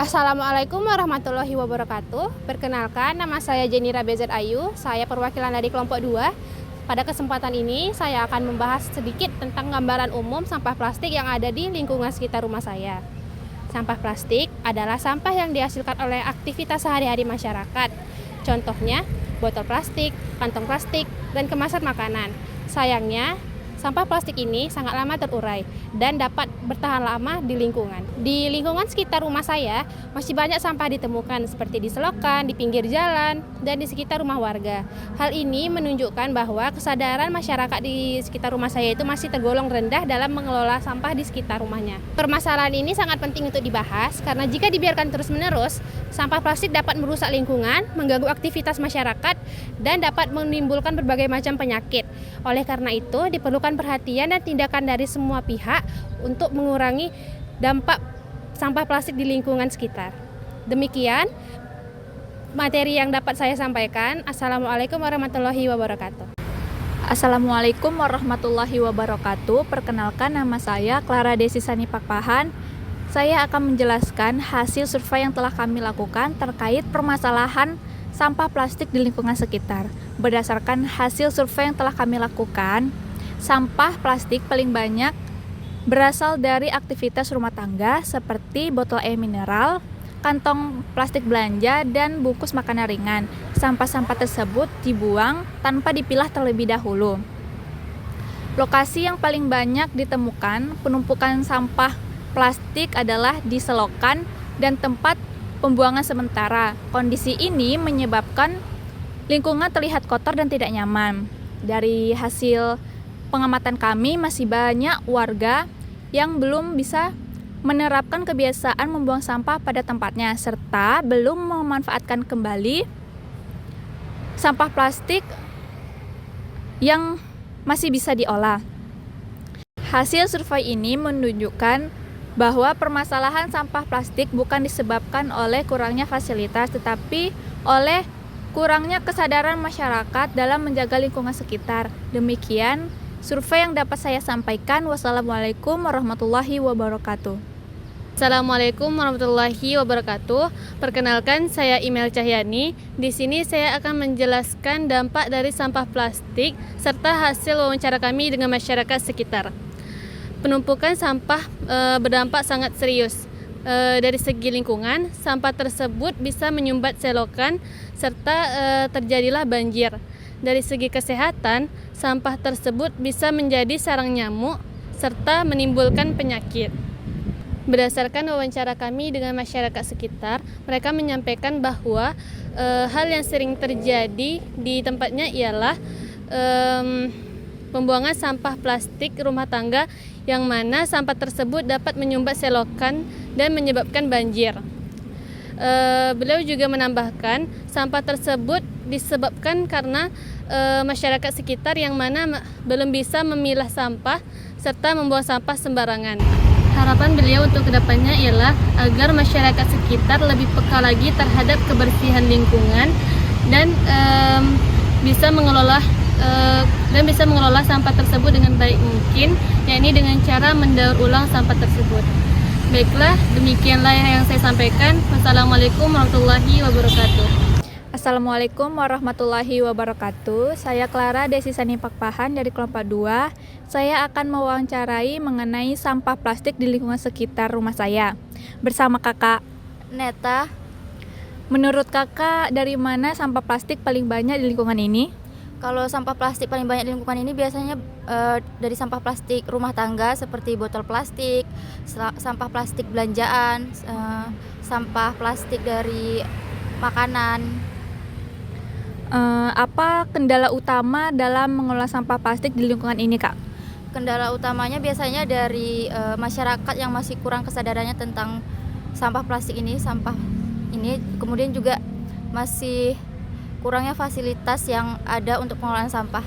Assalamualaikum warahmatullahi wabarakatuh. Perkenalkan, nama saya Jenira BZ Ayu. Saya perwakilan dari kelompok 2. Pada kesempatan ini, saya akan membahas sedikit tentang gambaran umum sampah plastik yang ada di lingkungan sekitar rumah saya. Sampah plastik adalah sampah yang dihasilkan oleh aktivitas sehari-hari masyarakat. Contohnya, botol plastik, kantong plastik, dan kemasan makanan. Sayangnya, sampah plastik ini sangat lama terurai dan dapat bertahan lama di lingkungan. Di lingkungan sekitar rumah saya masih banyak sampah ditemukan seperti di selokan, di pinggir jalan, dan di sekitar rumah warga. Hal ini menunjukkan bahwa kesadaran masyarakat di sekitar rumah saya itu masih tergolong rendah dalam mengelola sampah di sekitar rumahnya. Permasalahan ini sangat penting untuk dibahas karena jika dibiarkan terus-menerus, sampah plastik dapat merusak lingkungan, mengganggu aktivitas masyarakat, dan dapat menimbulkan berbagai macam penyakit. Oleh karena itu, diperlukan perhatian dan tindakan dari semua pihak untuk mengurangi dampak sampah plastik di lingkungan sekitar. Demikian materi yang dapat saya sampaikan. Assalamualaikum warahmatullahi wabarakatuh. Assalamualaikum warahmatullahi wabarakatuh. Perkenalkan, nama saya Clara Desi Sani Pakpahan. Saya akan menjelaskan hasil survei yang telah kami lakukan terkait permasalahan sampah plastik di lingkungan sekitar. Berdasarkan hasil survei yang telah kami lakukan, sampah plastik paling banyak berasal dari aktivitas rumah tangga seperti botol air mineral, kantong plastik belanja, dan bungkus makanan ringan. Sampah-sampah tersebut dibuang tanpa dipilah terlebih dahulu. Lokasi yang paling banyak ditemukan penumpukan sampah plastik adalah di selokan dan tempat pembuangan sementara. Kondisi ini menyebabkan lingkungan terlihat kotor dan tidak nyaman. Dari hasil pengamatan kami, masih banyak warga yang belum bisa menerapkan kebiasaan membuang sampah pada tempatnya serta belum memanfaatkan kembali sampah plastik yang masih bisa diolah. Hasil survei ini menunjukkan bahwa permasalahan sampah plastik bukan disebabkan oleh kurangnya fasilitas, tetapi oleh kurangnya kesadaran masyarakat dalam menjaga lingkungan sekitar. Demikian survei yang dapat saya sampaikan. Wassalamualaikum warahmatullahi wabarakatuh. Assalamualaikum warahmatullahi wabarakatuh. Perkenalkan, saya Imel Cahyani. Di sini saya akan menjelaskan dampak dari sampah plastik serta hasil wawancara kami dengan masyarakat sekitar. Penumpukan sampah berdampak sangat serius. Dari segi lingkungan, sampah tersebut bisa menyumbat selokan serta terjadilah banjir. Dari segi kesehatan, sampah tersebut bisa menjadi sarang nyamuk serta menimbulkan penyakit. Berdasarkan wawancara kami dengan masyarakat sekitar, mereka menyampaikan bahwa hal yang sering terjadi di tempatnya ialah pembuangan sampah plastik rumah tangga yang mana sampah tersebut dapat menyumbat selokan dan menyebabkan banjir. Beliau juga menambahkan sampah tersebut disebabkan karena masyarakat sekitar yang mana belum bisa memilah sampah serta membuang sampah sembarangan. Harapan beliau untuk kedepannya ialah agar masyarakat sekitar lebih peka lagi terhadap kebersihan lingkungan dan bisa mengelola sampah tersebut dengan baik mungkin, yakni dengan cara mendaur ulang sampah tersebut. Baiklah, demikianlah yang saya sampaikan. Wassalamualaikum warahmatullahi wabarakatuh. Assalamualaikum warahmatullahi wabarakatuh. Saya Clara Desi Sani Pakpahan dari kelompok 2. Saya akan mewawancarai mengenai sampah plastik di lingkungan sekitar rumah saya bersama Kakak Neta. Menurut Kakak, dari mana sampah plastik paling banyak di lingkungan ini? Kalau sampah plastik paling banyak di lingkungan ini biasanya dari sampah plastik rumah tangga seperti botol plastik, sampah plastik belanjaan, sampah plastik dari makanan. Apa kendala utama dalam mengelola sampah plastik di lingkungan ini, Kak? Kendala utamanya biasanya dari masyarakat yang masih kurang kesadarannya tentang sampah plastik ini, kemudian juga masih kurangnya fasilitas yang ada untuk pengelolaan sampah.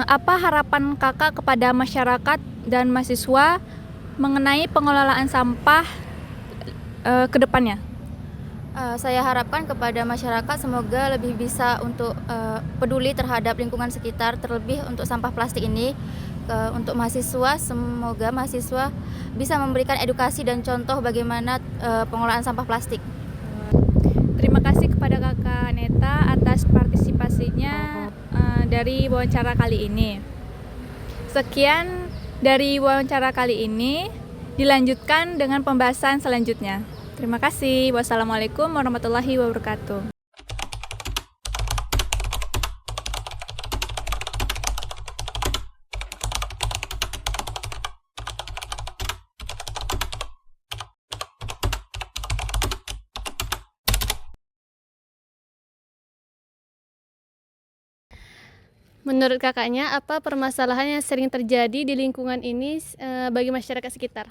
Apa harapan Kakak kepada masyarakat dan mahasiswa mengenai pengelolaan sampah ke depannya? Saya harapkan kepada masyarakat semoga lebih bisa untuk peduli terhadap lingkungan sekitar, terlebih untuk sampah plastik ini, untuk mahasiswa, semoga mahasiswa bisa memberikan edukasi dan contoh bagaimana pengelolaan sampah plastik. Terima kasih kepada Kakak Neta atas partisipasinya dari wawancara kali ini. Sekian dari wawancara kali ini, dilanjutkan dengan pembahasan selanjutnya. Terima kasih. Wassalamualaikum warahmatullahi wabarakatuh. Menurut kakaknya, apa permasalahan yang sering terjadi di lingkungan ini bagi masyarakat sekitar?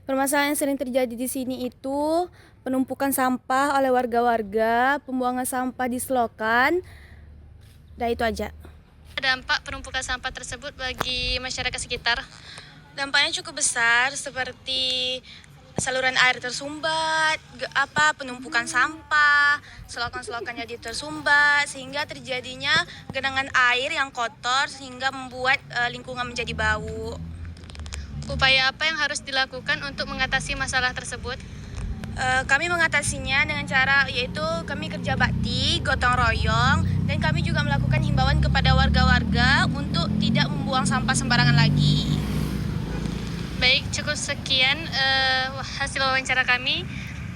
Permasalahan yang sering terjadi di sini itu penumpukan sampah oleh warga-warga, pembuangan sampah di selokan, dan itu aja. Dampak penumpukan sampah tersebut bagi masyarakat sekitar? Dampaknya cukup besar seperti saluran air tersumbat, penumpukan sampah, selokan-selokan jadi tersumbat sehingga terjadinya genangan air yang kotor sehingga membuat lingkungan menjadi bau. Upaya apa yang harus dilakukan untuk mengatasi masalah tersebut? Kami mengatasinya dengan cara yaitu kami kerja bakti, gotong royong, dan kami juga melakukan himbauan kepada warga-warga untuk tidak membuang sampah sembarangan lagi. Baik, cukup sekian hasil wawancara kami.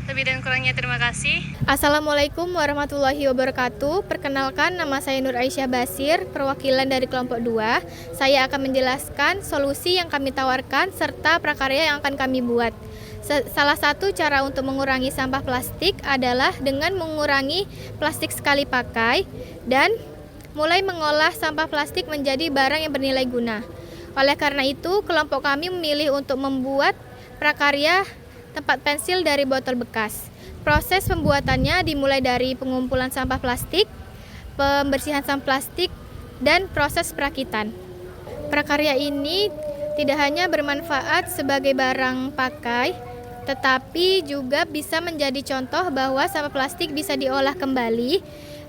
Lebih dan kurangnya terima kasih. Assalamualaikum warahmatullahi wabarakatuh. Perkenalkan, nama saya Nur Aisyah Basir, perwakilan dari kelompok 2. Saya akan menjelaskan solusi yang kami tawarkan serta prakarya yang akan kami buat. Salah satu cara untuk mengurangi sampah plastik adalah dengan mengurangi plastik sekali pakai dan mulai mengolah sampah plastik menjadi barang yang bernilai guna. Oleh karena itu, kelompok kami memilih untuk membuat prakarya tempat pensil dari botol bekas. Proses pembuatannya dimulai dari pengumpulan sampah plastik, pembersihan sampah plastik, dan proses perakitan. Prakarya ini tidak hanya bermanfaat sebagai barang pakai, tetapi juga bisa menjadi contoh bahwa sampah plastik bisa diolah kembali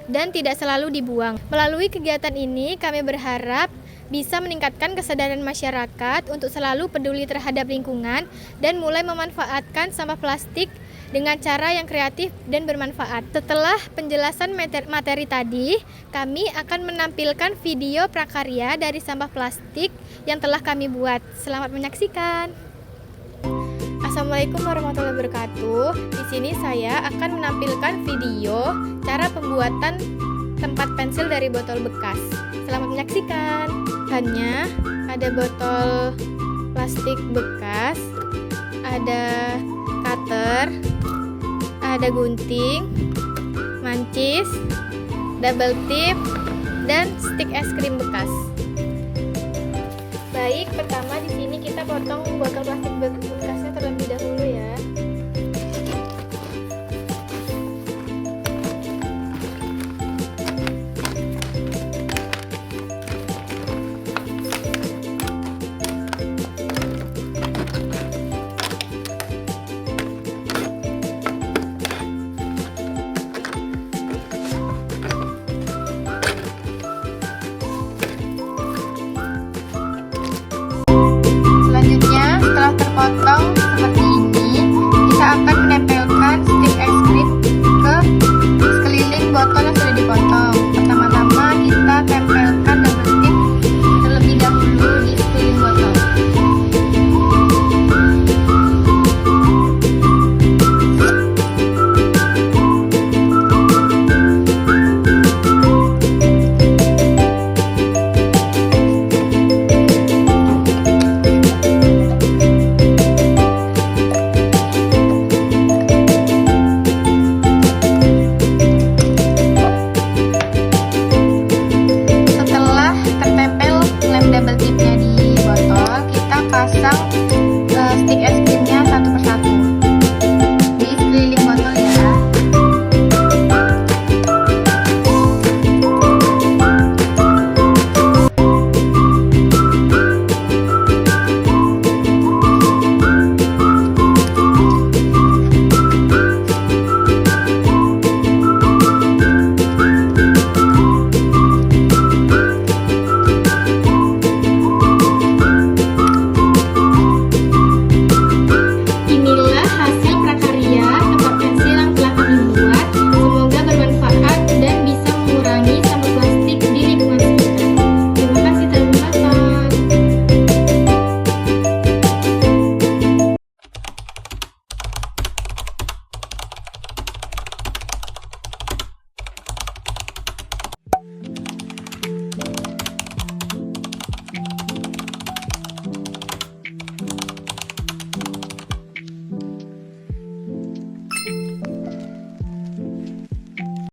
dan tidak selalu dibuang. Melalui kegiatan ini, kami berharap bisa meningkatkan kesadaran masyarakat untuk selalu peduli terhadap lingkungan dan mulai memanfaatkan sampah plastik dengan cara yang kreatif dan bermanfaat. Setelah penjelasan materi tadi, kami akan menampilkan video prakarya dari sampah plastik yang telah kami buat. Selamat menyaksikan. Assalamualaikum warahmatullahi wabarakatuh. Di sini saya akan menampilkan video cara pembuatan tempat pensil dari botol bekas. Selamat menyaksikan. Bahannya ada botol plastik bekas, ada cutter, ada gunting, mancis, double tip, dan stik es krim bekas. Baik, pertama di sini kita potong botol plastik bekas